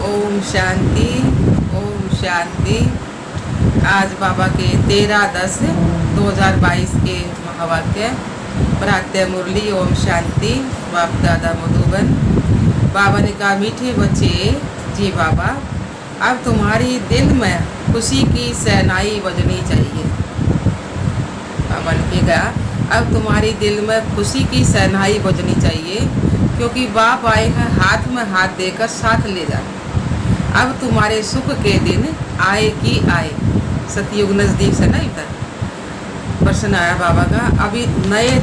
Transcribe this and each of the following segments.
ओम शांति। ओम शांति। आज बाबा के 13-10-2022 के महावाक्य प्रातः मुरली। ओम शांति। बाप दादा मधुबन। बाबा ने कहा, मीठे बच्चे जी बाबा, अब तुम्हारी दिल में खुशी की शहनाई बजनी चाहिए। बाबा ने कहा, अब तुम्हारी दिल में खुशी की शहनाई बजनी चाहिए, क्योंकि बाप आए हैं हाथ में हाथ देकर साथ ले जा। अब तुम्हारे सुख के दिन आए कि आए। सतयुग नज़दीक से ना इधर प्रश्न आया बाबा का। अभी नए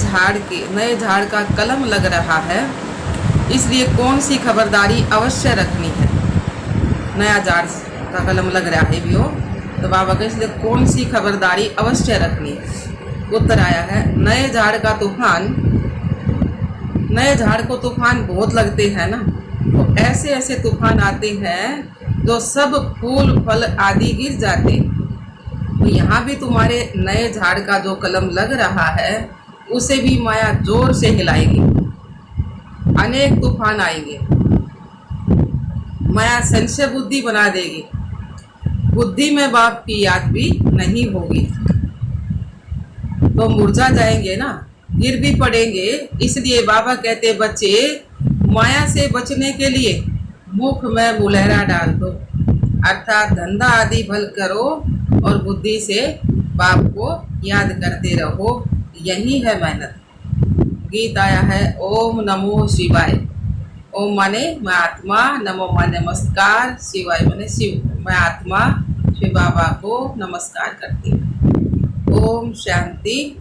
झाड़ का कलम लग रहा है, इसलिए कौन सी खबरदारी अवश्य रखनी है। नया झाड़ का कलम लग रहा है भी हो तो बाबा का, इसलिए कौन सी खबरदारी अवश्य रखनी है। उत्तर आया है, नए झाड़ को तूफान बहुत लगते हैं ना, तो ऐसे ऐसे तूफान आते हैं जो सब फूल फल आदि गिर जाते। तो यहाँ भी तुम्हारे नए झाड़ का जो कलम लग रहा है, उसे भी माया जोर से हिलाएगी। अनेक तूफान आएंगे, माया संशय बुद्धि बना देगी, बुद्धि में बाप की याद भी नहीं होगी, तो मुरझा जाएंगे ना, गिर भी पड़ेंगे। इसलिए बाबा कहते, बच्चे माया से बचने के लिए मुख में मुलहरा डाल दो, अर्थात धंधा आदि भल करो और बुद्धि से बाप को याद करते रहो। यही है मेहनत। गीत आया है, ओम नमो शिवाय। ओम माने मैं आत्मा, नमो माने नमस्कार, शिवाय माने शिव। मैं आत्मा शिव बाबा को नमस्कार करती हूँ। ओम शांति।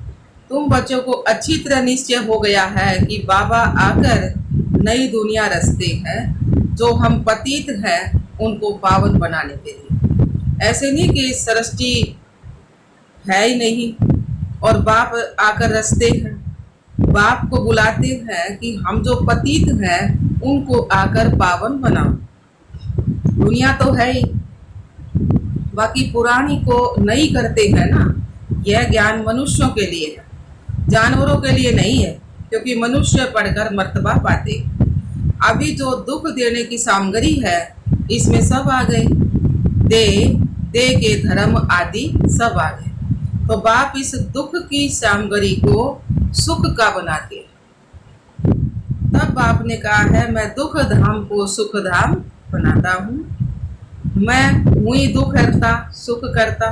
तुम बच्चों को अच्छी तरह निश्चय हो गया है कि बाबा आकर नई दुनिया रचते हैं, जो हम पतित हैं उनको पावन बनाने के लिए। ऐसे नहीं कि सृष्टि है ही नहीं और बाप आकर रचते हैं। बाप को बुलाते हैं कि हम जो पतित हैं उनको आकर पावन बनाओ। दुनिया तो है ही, बाकी पुरानी को नई करते हैं ना। यह ज्ञान मनुष्यों के लिए है, जानवरों के लिए नहीं है, क्योंकि मनुष्य पढ़कर मर्तबा पाते। अभी जो दुख देने की सामग्री है, इसमें सब आ गए। दे के धर्म आदि सब आ गए। तो बाप इस दुख की सामग्री को सुख का बनाते हैं। तब बाप ने कहा है, मैं दुख धाम को सुख धाम बनाता हूँ। मैं हुई दुख करता, सुख करता।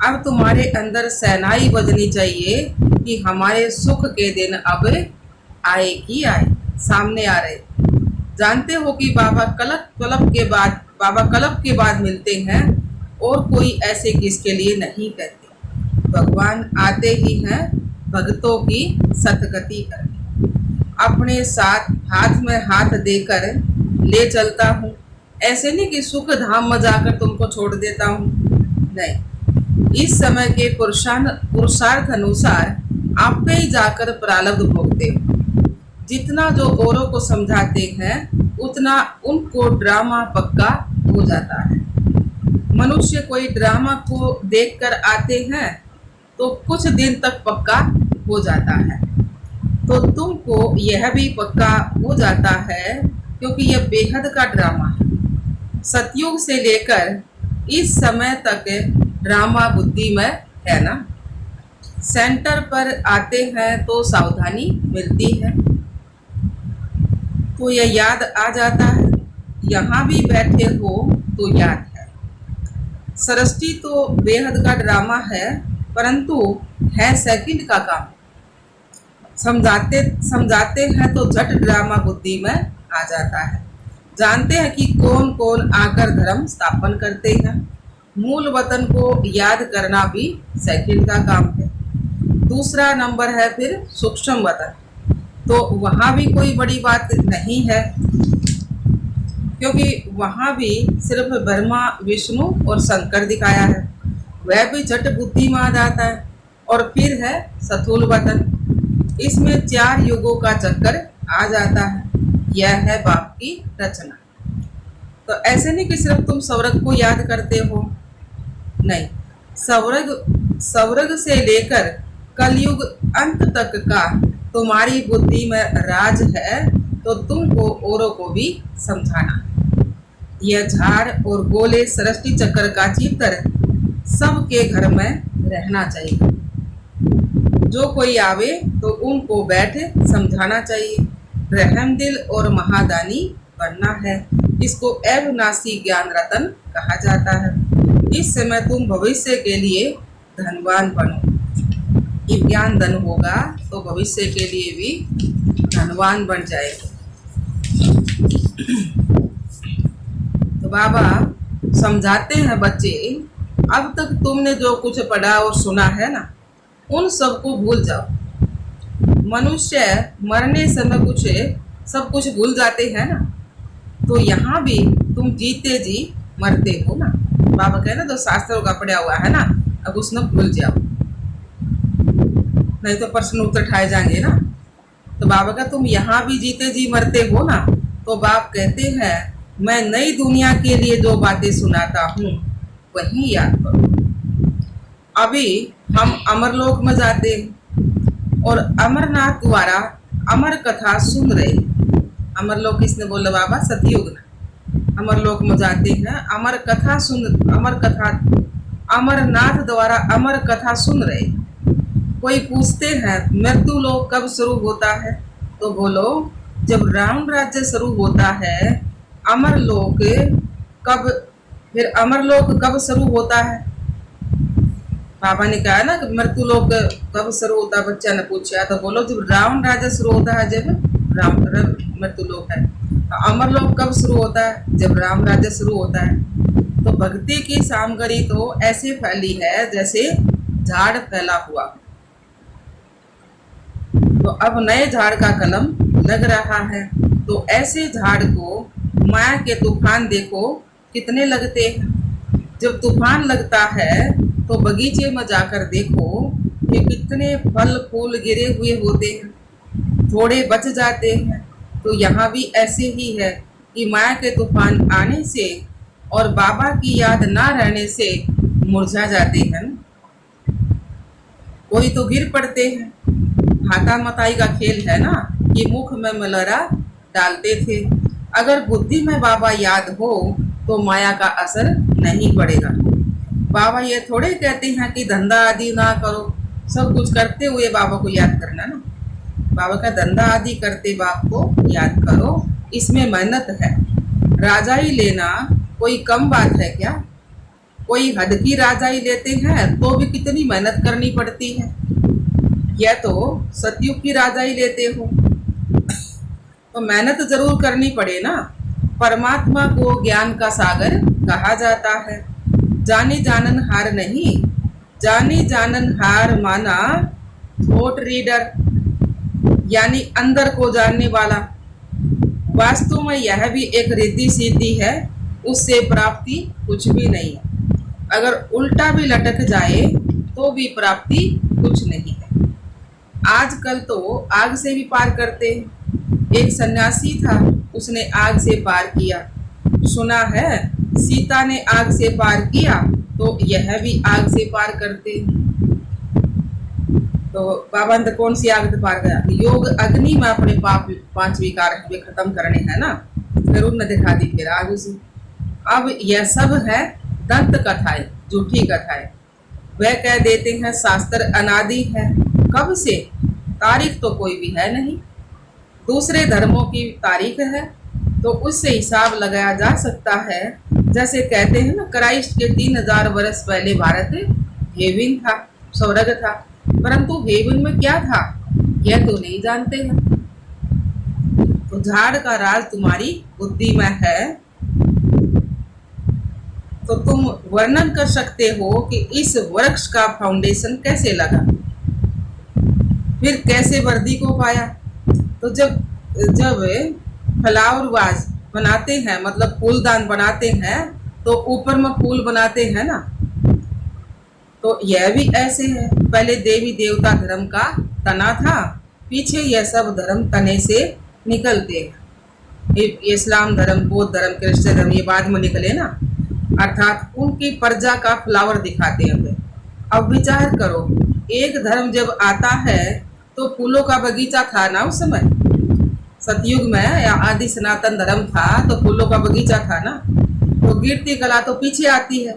अब तुम्हारे अंदर सहनाई बजनी चाहिए कि हमारे सुख के दिन अब आए कि आए, सामने आ रहे। जानते हो कि बाबा कलप के बाद मिलते हैं, और कोई ऐसे किसके लिए नहीं कहते। भगवान आते ही हैं भक्तों की सतगति करने। अपने साथ हाथ में हाथ देकर ले चलता हूँ। ऐसे नहीं कि सुख धाम में जाकर तुमको छोड़ देता हूँ, नहीं। इस समय के पुरुषार्थ अनुसार आप पे ही जाकर प्रारब्ध भोगते हो। जितना जो औरों को समझाते हैं, उतना उनको ड्रामा पक्का हो जाता है। मनुष्य कोई ड्रामा को देखकर आते हैं तो कुछ दिन तक पक्का हो जाता है, तो तुमको यह भी पक्का हो जाता है, क्योंकि यह बेहद का ड्रामा है। सतयुग से लेकर इस समय तक ड्रामा बुद्धि में है ना। सेंटर पर आते हैं तो सावधानी मिलती है, तो यह याद आ जाता है। यहाँ भी बैठे हो तो याद है। सृष्टि तो बेहद का ड्रामा है, परंतु है सेकंड का काम। समझाते हैं तो झट ड्रामा बुद्धि में आ जाता है। जानते हैं कि कौन कौन आकर धर्म स्थापन करते हैं। मूल वतन को याद करना भी सेकंड का काम है। दूसरा नंबर है फिर सूक्ष्म वतन, तो वहाँ भी कोई बड़ी बात नहीं है, क्योंकि वहाँ भी सिर्फ ब्रह्मा, विष्णु और शंकर दिखाया है। वह भी झट बुद्धि में आ जाता है। और फिर है स्थूल वतन, इसमें 4 युगों का चक्कर आ जाता है। यह है बाप की रचना। तो ऐसे नहीं कि सिर्फ तुम स्वर्ग को याद करते हो, नहीं। स्वर्ग से लेकर कलयुग अंत तक का तुम्हारी बुद्धि में राज है, तो तुमको औरों को भी समझाना। यह झाड़ और गोले सृष्टि चक्र का चित्र सबके घर में रहना चाहिए। जो कोई आवे तो उनको बैठ समझाना चाहिए। रहमदिल और महादानी बनना है। इसको अविनाशी ज्ञान रतन कहा जाता है। इस समय तुम भविष्य के लिए धनवान बनो। ये ज्ञान धन होगा तो भविष्य के लिए भी धनवान बन जाएगा। तो बाबा समझाते हैं बच्चे, अब तक तुमने जो कुछ पढ़ा और सुना है ना, उन सबको भूल जाओ। मनुष्य मरने समय सब कुछ भूल जाते हैं ना, तो यहाँ भी तुम जीते जी मरते हो ना। बाबा कहे ना, तो शास्त्रों का पढ़ा हुआ है ना, अब उसने भूल जाओ, नहीं तो प्रश्न उत्तर उठाए जाएंगे ना। तो बाबा का तुम यहाँ भी जीते जी मरते हो ना। तो बाप कहते हैं, मैं नई दुनिया के लिए जो बातें सुनाता हूँ वही याद करो। अभी हम अमरलोक में जाते हैं और अमरनाथ द्वारा अमर कथा सुन रहे। अमरलोक किसने बोला बाबा? सतयुग ने। अमरलोक में जाते हैं, अमरनाथ द्वारा अमर कथा सुन रहे। कोई पूछते हैं मृत्यु लोक कब शुरू होता है? तो बोलो, जब राम राज्य शुरू होता है। अमरलोक कब शुरू होता है? बाबा ने कहा ना कि मृत्यु लोक कब शुरू होता है, बच्चा ने पूछा। तो बोलो, जब राम राज्य शुरू होता है, जब राम मृत्यु लोक है। अमरलोक कब शुरू होता है? जब राम राज्य शुरू होता है। तो भक्ति की सामग्री तो ऐसे फैली है जैसे झाड़ फैला हुआ। तो अब नए झाड़ का कलम लग रहा है। तो ऐसे झाड़ को माया के तूफान देखो कितने लगते हैं। जब तूफान लगता है तो बगीचे में जाकर देखो कि कितने फल फूल गिरे हुए होते हैं, थोड़े बच जाते हैं। तो यहाँ भी ऐसे ही है कि माया के तूफान आने से और बाबा की याद ना रहने से मुरझा जाते हैं। कोई तो गिर पड़ते हैं। हाथा मताई का खेल है ना, ये मुख में मलरा डालते थे। अगर बुद्धि में बाबा याद हो तो माया का असर नहीं पड़ेगा। बाबा ये थोड़े कहते हैं कि धंधा आदि ना करो, सब कुछ करते हुए बाबा को याद करना ना। बाबा का धंधा आदि करते बाप को याद करो, इसमें मेहनत है। राजाई लेना कोई कम बात है क्या? कोई हद की राजाई लेते हैं तो भी कितनी मेहनत करनी पड़ती है। यह तो सतयुग की राजाई लेते हो तो मेहनत जरूर करनी पड़े ना। परमात्मा को ज्ञान का सागर कहा जाता है। जाने जानन हार नहीं, जाने जानन हार माना थॉट रीडर, यानी अंदर को जानने वाला। वास्तव में यह भी एक रिद्धि सीधी है, उससे प्राप्ति कुछ भी नहीं है। अगर उल्टा भी लटक जाए तो भी प्राप्ति कुछ नहीं है। आजकल तो आग से भी पार करते हैं। एक सन्यासी था, उसने आग से पार किया। सुना है सीता ने आग से पार किया, तो यह भी आग से पार करते हैं। तो बाबा ने कौन सी आग से पार किया? योग अग्नि में अपने पाप 5 विकार खत्म करने हैं ना, फिर उन्हें दिखा दी फिर आग उसे। अब यह सब है दंत कथाएं, झूठी कथाएं। वह कह देते हैं शास्त्र अनादि है। कब से? तारीख तो कोई भी है नहीं। दूसरे धर्मों की तारीख है तो उससे हिसाब लगाया जा सकता है। जैसे कहते हैं ना, क्राइस्ट के 3000 वर्ष पहले भारत हेवन था, स्वर्ग था। परंतु हेवन में क्या था यह तो नहीं जानते हैं। तो झाड़ का राज तुम्हारी बुद्धि में है। तो तुम वर्णन कर सकते हो कि इस वृक्ष का फाउंडेशन कैसे लगा, फिर कैसे वर्दी को पाया। तो जब फ्लावर वाज बनाते हैं, मतलब फूलदान बनाते हैं, तो ऊपर में फूल बनाते हैं ना। तो यह भी ऐसे है, पहले देवी देवता धर्म का तना था, पीछे यह सब धर्म तने से निकलते हैं। इस्लाम धर्म, बौद्ध धर्म, क्रिश्चियन धर्म ये बाद में निकले ना, अर्थात उनकी प्रजा का फ्लावर दिखाते हैं। अब विचार करो, एक धर्म जब आता है तो फूलों का बगीचा था ना उस समय। सतयुग में या आदि सनातन धर्म था तो फूलों का बगीचा था ना। तो गिरती कला तो पीछे आती है,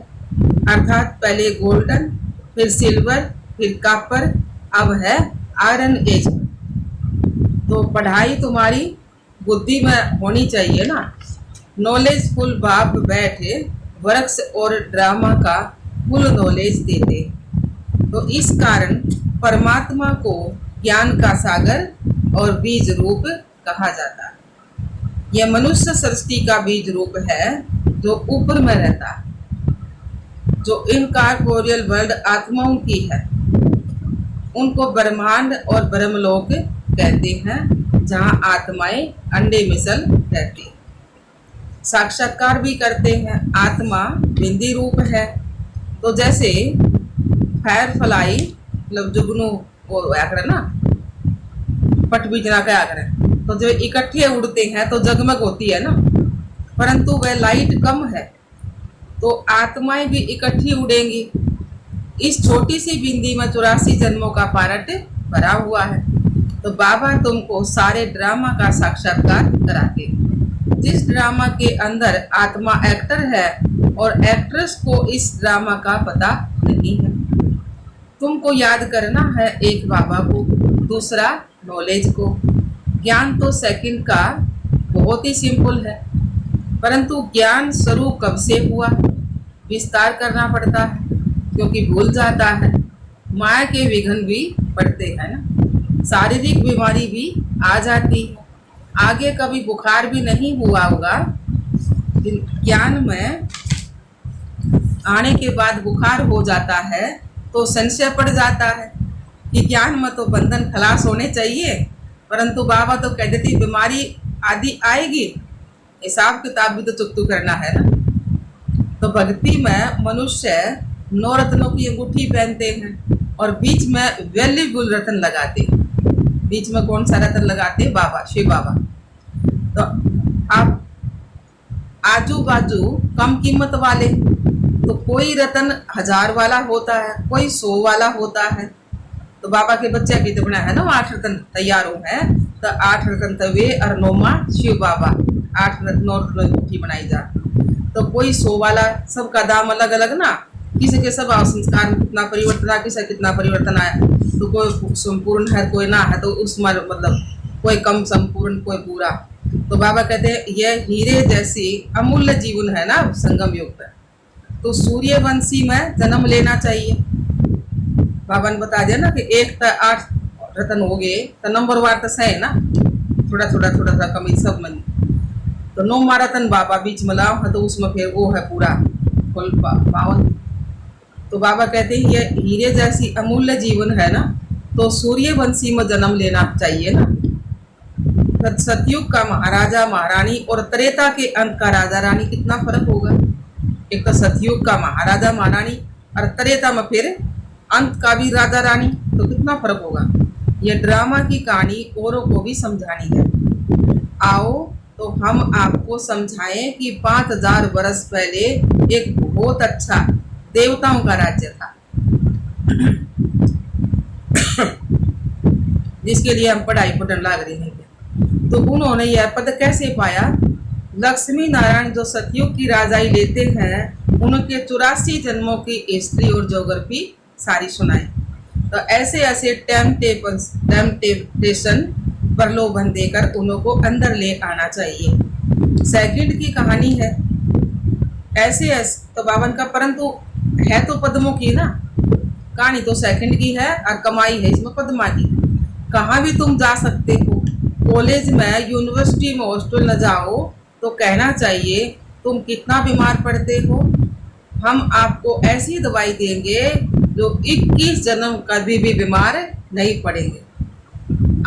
अर्थात पहले गोल्डन, फिर सिल्वर, फिर कॉपर, अब है आयरन एज। तो पढ़ाई तुम्हारी बुद्धि में होनी चाहिए ना। नॉलेजफुल बाप बैठे वर्क्स और ड्रामा का फुल नॉलेज देते। तो इस कारण परमात्मा को ज्ञान का सागर और बीज रूप कहा जाता है। यह मनुष्य सृष्टि का बीज रूप है जो ऊपर में रहता है, जो इनकॉर्पोरियल वर्ल्ड आत्माओं की है। उनको ब्रह्मांड और ब्रह्मलोक कहते हैं, जहाँ आत्माएं अंडे मिसल रहती हैं। साक्षात्कार भी करते हैं। आत्मा बिंदी रूप है। तो जैसे फायर फ्लाई मतलब जुगनू वो आकर ना पट बीजना का आकर, तो जो इकट्ठे उड़ते हैं तो जगमग होती है ना, परंतु वह लाइट कम है, तो आत्माएं भी इकट्ठी उड़ेंगी। इस छोटी सी बिंदी में 84 जन्मों का पारट भरा हुआ है। तो बाबा तुमको सारे ड्रामा का साक्षात्कार कराते। जिस ड्रामा के अंदर आत्मा एक्टर है और एक्ट्रेस को इस ड्रामा का पता नहीं है। तुमको याद करना है एक बाबा को, दूसरा नॉलेज को। ज्ञान तो सेकंड का बहुत ही सिंपल है, परंतु ज्ञान शुरू कब से हुआ, विस्तार करना पड़ता है, क्योंकि भूल जाता है। माया के विघ्न भी पड़ते हैं ना, शारीरिक बीमारी भी आ जाती है। आगे कभी बुखार भी नहीं हुआ होगा, ज्ञान में आने के बाद बुखार हो जाता है तो संशय पड़ जाता है कि ज्ञान में तो बंधन खलास होने चाहिए, परंतु बाबा तो कह देती बीमारी आदि आएगी, हिसाब किताब भी तो चुकतू करना है ना। तो भक्ति में मनुष्य 9 रत्नों की अंगूठी पहनते हैं और बीच में वैल्यूबल रत्न लगाते हैं। बीच में कौन सा रत्न लगाते? बाबा, शिव बाबा। तो आप आजू बाजू कम कीमत वाले, तो कोई रत्न 1000 वाला होता है, कोई 100 वाला होता है। तो बाबा के बच्चे की तो बना है ना 8 रत्न तैयार हो है, तो 8 रत्न तवे और 9 शिव बाबा, 8 9 अंगूठी बनाई जा। तो कोई 100 वाला, सबका दाम अलग अलग ना, किसी के सब संस्कार में कितना परिवर्तन आया, किसी कितना परिवर्तन आया। तो कोई संपूर्ण है, कोई ना है, तो उसमें मतलब कोई कम संपूर्ण, कोई पूरा। तो बाबा कहते हैं यह हीरे जैसी अमूल्य जीवन है ना संगम युग पर। तो सूर्यवंशी में जन्म लेना चाहिए। बाबा ने बता दिया ना कि 1 तो 8 रत्न हो गए, तो नंबर वार तो है ना, थोड़ा सा कमी सब मन। तो 9 रत्न बाबा बीच में लाओ है, तो उसमें फिर वो है पूरा फुल 52। तो बाबा कहते हैं ये हीरे जैसी अमूल्य जीवन है ना, तो सूर्यवंशी में जन्म लेना चाहिए ना। सतयुग का महाराजा महारानी और त्रेता के अंत का राजा रानी, कितना फर्क होगा। एक तो सतयुग का महाराजा महारानी और त्रेता में फिर अंत का भी राजा रानी, तो कितना फर्क होगा। ये ड्रामा की कहानी औरों को भी समझानी है। आओ तो हम आपको समझाएं कि 5000 वर्ष पहले एक बहुत अच्छा देवताओं का राज्य था, जिसके लिए हम पढ़ाई पढ़ने लग रहे हैं। तो उन्होंने यह पद कैसे पाया? लक्ष्मी नारायण जो सतयुग की राजाई लेते हैं, उनके 84 जन्मों की हिस्ट्री और ज्योग्राफी सारी सुनाई। तो ऐसे ऐसे टेम्पटेशन प्रलोभन देकर उनको अंदर ले आना चाहिए। सेकंड की कहानी है ऐसे तो बावन का, परंतु है तो पद्मों की ना कहानी, तो सेकंड की है और कमाई है इसमें पद्मा की। कहाँ भी तुम जा सकते हो, कॉलेज में, यूनिवर्सिटी में, हॉस्टल न जाओ तो कहना चाहिए तुम कितना बीमार पड़ते हो, हम आपको ऐसी दवाई देंगे जो 21 जन्म कभी भी बीमार नहीं पड़ेंगे।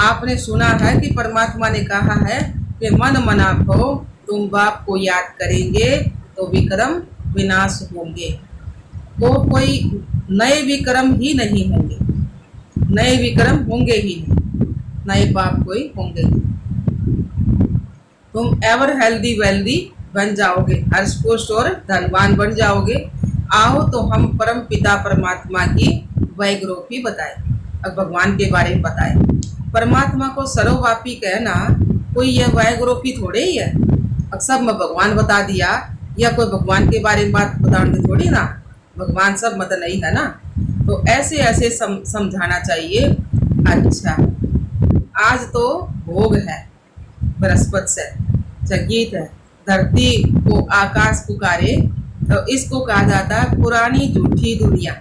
आपने सुना है कि परमात्मा ने कहा है कि मन मना को तुम बाप को याद करेंगे तो विक्रम विनाश होंगे। तो कोई नए विक्रम ही नहीं होंगे, नए विक्रम होंगे ही नहीं, नए पाप कोई होंगे ही। तुम एवर हेल्दी वेल्दी बन जाओगे, हर्ष पुष्ट और धनवान बन जाओगे। आओ तो हम परम पिता परमात्मा की बायोग्राफी बताए, अब भगवान के बारे में बताए। परमात्मा को सर्वव्यापी कहना कोई यह बायोग्राफी थोड़े ही है। अब सब में भगवान बता दिया, या कोई भगवान के बारे में बात बताने थोड़ी ना, भगवान सब मत नहीं है ना। तो ऐसे ऐसे समझाना चाहिए। अच्छा, आज तो भोग है बृहस्पति से, संगीत है, धरती को आकाश पुकारे, तो इसको कहा जाता है पुरानी झूठी दुनिया।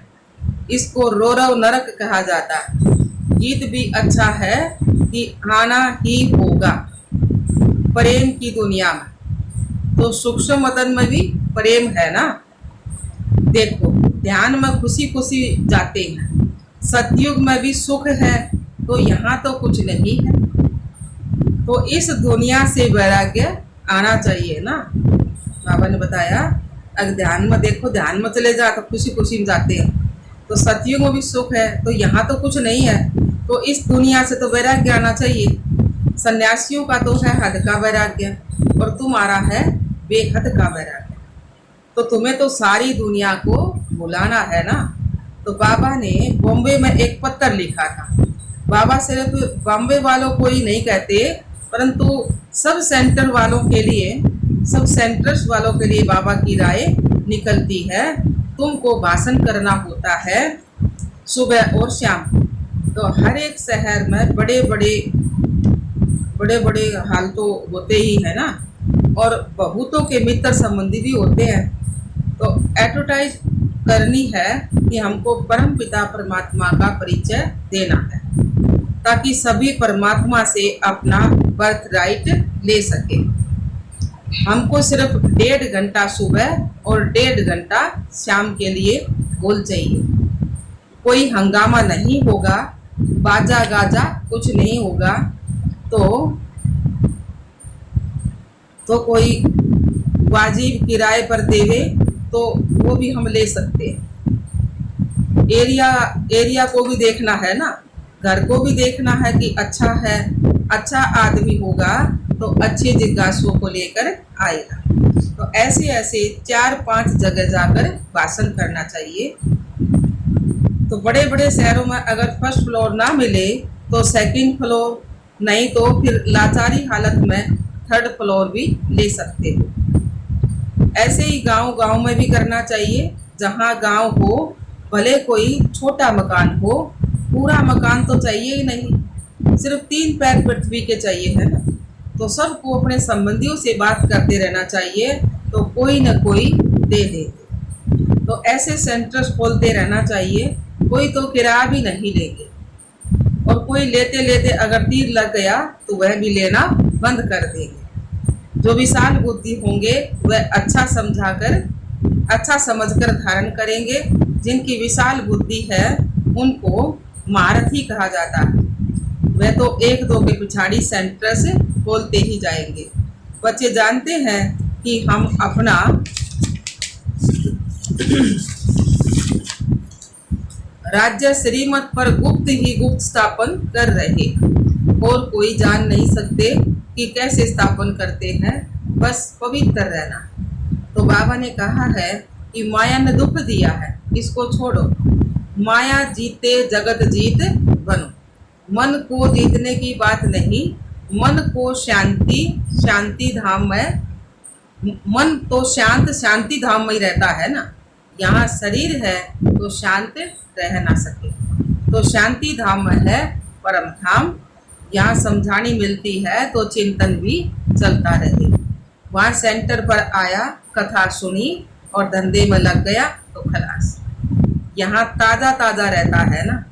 इसको रौरव नरक कहा जाता है। गीत भी अच्छा है कि आना ही होगा प्रेम की दुनिया में। तो सूक्ष्म वतन में भी प्रेम है ना। देखो, ध्यान में खुशी खुशी जाते हैं, सतयुग में भी सुख है, तो यहाँ तो कुछ नहीं है। तो इस दुनिया से वैराग्य आना चाहिए ना। बाबा ने बताया, अगर ध्यान में देखो, ध्यान में चले जा तो खुशी खुशी में जाते हैं, तो सतयुग में भी सुख है, तो यहाँ तो कुछ नहीं है। तो इस दुनिया से तो वैराग्य आना चाहिए। सन्यासियों का तो है हद का वैराग्य, और तुम्हारा है बेहद का वैराग्य। तो तुम्हें तो सारी दुनिया को भुलाना है ना। तो बाबा ने बॉम्बे में एक पत्र लिखा था। बाबा सिर्फ बॉम्बे वालों को ही नहीं कहते, परंतु सब सेंटर वालों के लिए, सब सेंटर्स वालों के लिए बाबा की राय निकलती है। तुमको भाषण करना होता है सुबह और शाम। तो हर एक शहर में बड़े बड़े हाल तो होते ही है ना, और बहुतों के मित्र संबंधी भी होते हैं। तो एडवर्टाइज करनी है कि हमको परम पिता परमात्मा का परिचय देना है, ताकि सभी परमात्मा से अपना बर्थ राइट ले सके। हमको सिर्फ 1.5 घंटा सुबह और 1.5 घंटा शाम के लिए बोल चाहिए। कोई हंगामा नहीं होगा, बाजा गाजा कुछ नहीं होगा। तो कोई वाजिब किराए पर देवे तो वो भी हम ले सकते हैं। एरिया को भी देखना है ना, घर को भी देखना है कि अच्छा है, अच्छा आदमी होगा तो अच्छे जिज्ञासुओं को लेकर आएगा। तो ऐसे ऐसे 4-5 जगह जाकर भाषण करना चाहिए। तो बड़े बड़े शहरों में अगर फर्स्ट फ्लोर ना मिले तो सेकंड फ्लोर, नहीं तो फिर लाचारी हालत में थर्ड फ्लोर भी ले सकते हो। ऐसे ही गांव में भी करना चाहिए। जहां गांव हो, भले कोई छोटा मकान हो, पूरा मकान तो चाहिए ही नहीं, सिर्फ 3 पैर पृथ्वी के चाहिए है ना। तो सबको अपने संबंधियों से बात करते रहना चाहिए, तो कोई न कोई दे दे। तो ऐसे सेंटर्स खोलते रहना चाहिए। कोई तो किराया भी नहीं लेंगे, और कोई लेते लेते अगर तीर लग गया तो वह भी लेना बंद कर देंगे। जो विशाल बुद्धि होंगे वह अच्छा समझाकर, अच्छा समझकर धारण करेंगे। जिनकी विशाल बुद्धि है उनको महारथी कहा जाता है। वह तो 1-2 के पिछाड़ी सेंटर से खोलते ही जाएंगे। बच्चे जानते हैं कि हम अपना राज्य श्रीमत पर गुप्त ही गुप्त स्थापन कर रहे, और कोई जान नहीं सकते कि कैसे स्थापन करते हैं, बस पवित्र रहना। तो बाबा ने कहा है कि माया ने दुख दिया है, इसको छोड़ो। माया जीते जगत जीत बनो। मन को जीतने की बात नहीं, मन को शांति धाम में, मन तो शांति धाम में ही रहता है ना। यहाँ शरीर है तो शांत रह ना सके, तो शांति धाम में है परम धाम। यहाँ समझानी मिलती है तो चिंतन भी चलता रहे। वहाँ सेंटर पर आया, कथा सुनी और धंधे में लग गया तो खलास। यहाँ ताज़ा ताज़ा रहता है ना,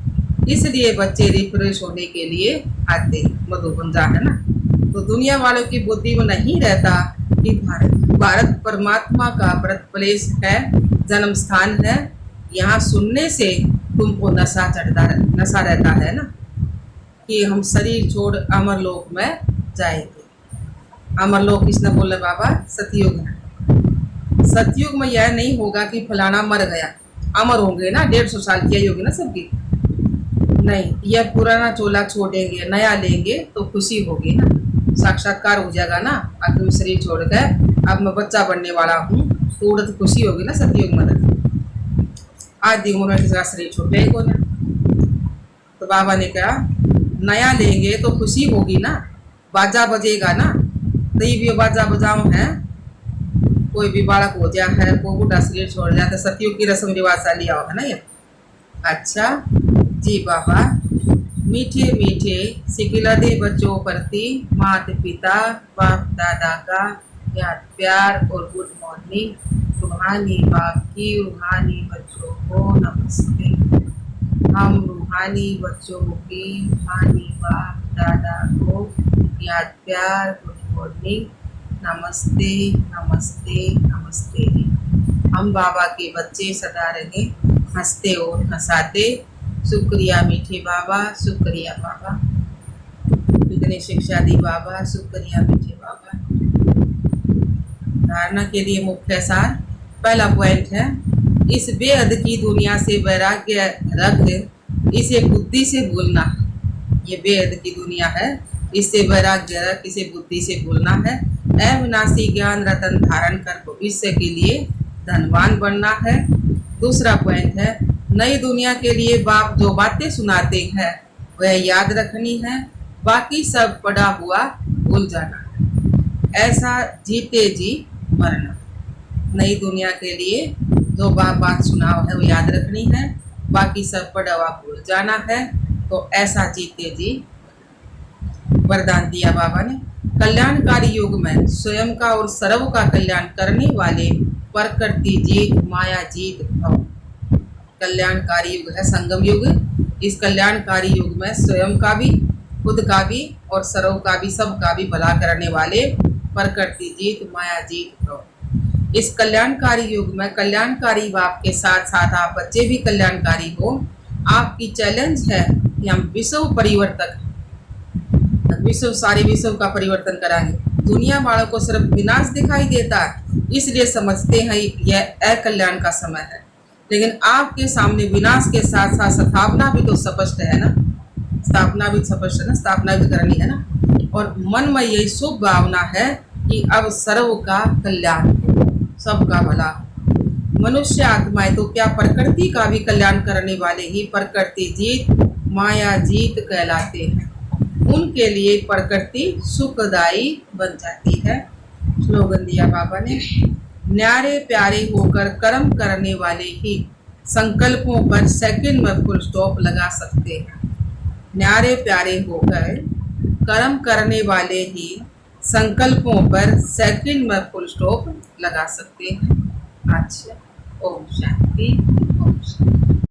इसलिए बच्चे रिफ्रेश होने के लिए आते। मधुबंजा है ना। तो दुनिया वालों की बुद्धि में नहीं रहता कि भारत परमात्मा का बर्थ प्लेस है, जन्म स्थान है। यहाँ सुनने से तुमको नशा रहता है ना, कि हम शरीर छोड़ अमरलोक में जाएंगे। अमरलोक किसने बोले बाबा? सतयुग में। सतयुग में यह नहीं होगा कि फलाना मर गया, अमर होंगे ना, 150 साल की आयु होगी ना सबकी। नहीं, यह पुराना चोला छोड़ेंगे, नया लेंगे तो खुशी होगी ना, साक्षात्कार हो जाएगा ना। अब तुम शरीर छोड़ गए, अब मैं बच्चा बनने वाला हूँ, तो उड़त खुशी होगी ना सतयुग में। आदि उम्र में किसी का शरीर छूटेगा ना। तो बाबा ने कहा नया लेंगे तो खुशी होगी ना, बाजा बजेगा ना। तो ये भी बाजा बजाओ है, कोई भी बालक हो जाए है, को बूढ़ा शरीर छोड़ जाए तो सतियों की रस्म रिवाज सा लिया हो, है ना ये। अच्छा जी बाबा, मीठे मीठे सिकिलदे बच्चों प्रति माता पिता बाप दादा का याद प्यार और गुड मॉर्निंग। रूहानी बाप की रूहानी बच्चों को नमस्ते। हम रूहानी बच्चों की रूहानी बाप दादा को याद प्यार गुड मॉर्निंग नमस्ते नमस्ते नमस्ते। हम बाबा के बच्चे सदा रहे हंसते और हंसाते। शुक्रिया मीठे बाबा, शुक्रिया बाबा, इतनी शिक्षा दी बाबा, शुक्रिया मीठे बाबा। धारणा के लिए मुख्य सार, पहला पॉइंट है, इस बेहद की दुनिया से वैराग्य रख इसे बुद्धि से भूलना। ये बेहद की दुनिया है, इससे वैराग्य रख इसे बुद्धि से भूलना है। अविनाशी ज्ञान रतन धारण कर भविष्य के लिए धनवान बनना है। दूसरा पॉइंट है, नई दुनिया के लिए बाप जो बातें सुनाते हैं वह याद रखनी है, बाकी सब पड़ा हुआ भूल जाना है। ऐसा जीते जी मरना। नई दुनिया के लिए जो बात सुनाओ है वो याद रखनी है, बाकी सब पड़ा हुआ भूल जाना है। तो ऐसा जीते जी वरदान दिया बाबा ने। कल्याणकारी युग में स्वयं का और सर्व का कल्याण करने वाले प्रकृति जीत माया जीत भव। कल्याणकारी युग है संगम युग। इस कल्याणकारी युग में स्वयं का भी, खुद का भी और सर्व का भी, सबका भी भला करने वाले प्रकृति जीत माया जीत भव। इस कल्याणकारी युग में कल्याणकारी बाप के साथ साथ आप बच्चे भी कल्याणकारी हो। आपकी चैलेंज है कि हम विश्व परिवर्तक, विश्व सारे विश्व का परिवर्तन कराएंगे। दुनिया वालों को सिर्फ विनाश दिखाई देता है, इसलिए समझते हैं यह अकल्याण का समय है, लेकिन आपके सामने विनाश के साथ साथ स्थापना भी तो स्पष्ट है ना, स्थापना भी स्पष्ट है ना, स्थापना भी करनी है ना। और मन में यही शुभ भावना है कि अब सर्व का कल्याण, सबका भला। मनुष्य आत्माएं तो क्या प्रकृति का भी कल्याण करने वाले ही प्रकृति जीत माया जीत कहलाते हैं। उनके लिए प्रकृति सुखदायी बन जाती है। स्लोगन दिया बाबा ने, न्यारे प्यारे होकर कर्म करने वाले ही संकल्पों पर सेकंड में फुल स्टॉप लगा सकते हैं। न्यारे प्यारे होकर कर्म करने वाले ही संकल्पों पर सेकंड में फुल स्टॉप लगा सकते हैं। अच्छा, ओम शांति, ओम शांति।